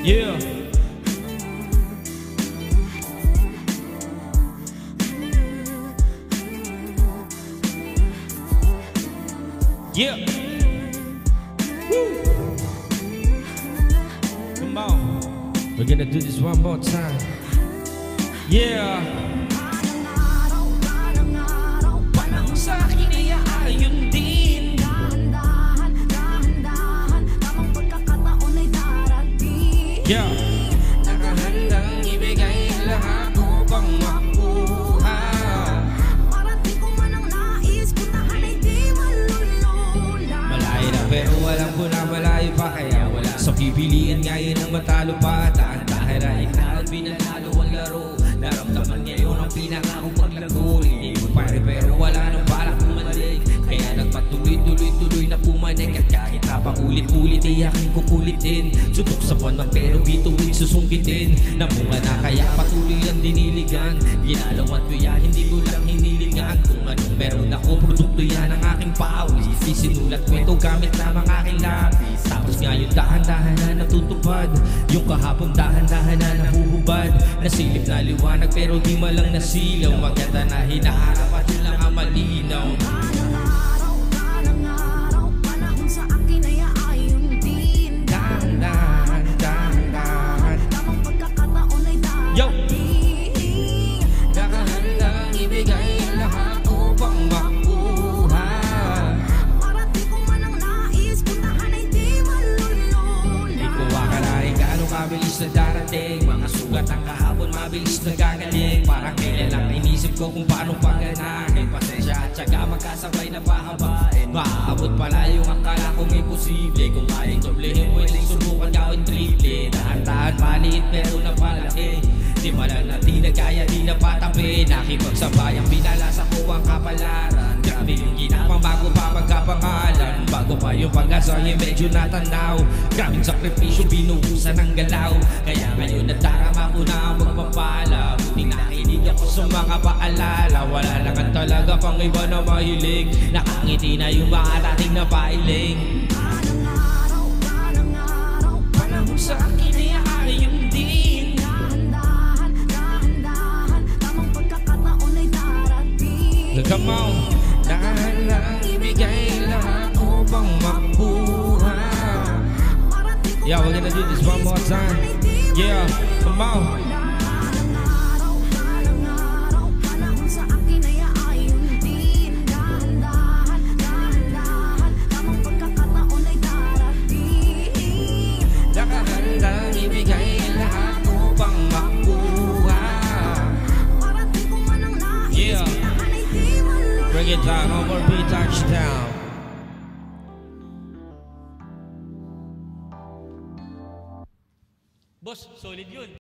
Yeah. Yeah. Woo. Come on. We're gonna do this one more time. Yeah. Panahon sa akin ay aayon din. Dahan-dahan, dahan-dahan, tamang pagkakataon ay darating. Yeah. Nakahandang ibigay lahat upang makuha. Parating ko man ang nais, puntahan ay di malulula. Malayo na pero walang puna, malayo pa kaya wala. So pipiliin ngayon ang matalo pa. Dahan-dahan ay kahit binanalo ang laro. Naramdaman ngayon ang pinakakong paglago. Hindi mo pare pero wala nang balak kumalig. Kaya nagpatuloy-tuloy-tuloy na pumanig. At kahit habang ulit-ulit ay aking kukulitin. Suntok sa buwan pero bituin susungkitin. Namunga na kaya patuloy ang diniligan. Ginalawan ko yan, hindi ko lang hinilingan. Kung anong meron ako, produkto yan ang aking pawis. Sinulat ko ito gamit lamang aking lapis. Tapos ngayon dahan-dahan na natutupad. Yung kahapon dahan-dahan na nahuhubad. Nasilip na liwanag pero di malang nasilaw. Maganda na hinaharap at yun lang ang malinaw. Dahan-dahan, panahon sa akin ay aayon din. Dahan-dahan, dahan-dahan, tamang pagkakataon ay darating. Nakahandang ibigay lahat upang makuha. Parating ko man ang nais, puntahan ay di malulula. Di ko akalain gaano kabilis na darating. Mga sugat ang kahapon mabilis na gagaling. Parang kailan lang inisip ko kung paano paganahin. Pasensya at syaga magkasabay na pahabain. Maaabot pala yung akala kong imposible. Kung kayang doblehin, pwedeng subukan gawin triple. Dahan-dahan maliit pero napalaki. Di malang na di na kaya di na patabi. Nakipagsabayang binalasa ko ang kapalaran. Grabe yung ginapang bago pa magkapangalan. Bago pa yung pag-asa yung medyo natanaw. Grabing sakripisyo binuhusan ng galaw. Kaya ngayon nadarama ko na ang magpapala. Buti nakinig ako sa mga paalala. Wala naman talaga pang iba na mahilig. Nakangiti na yung mga dating na pailing. Anong araw, panahon sa akin ay aayon din. Dahan-dahan, dahan-dahan, tamang pagkakataon ay darating. Come on. Dahan-dahan ibigay lahat upang makuha. Yeah, we're gonna do this one more time. Yeah, come on. Bring it down, one more beat, touchdown. Boss, solid yun.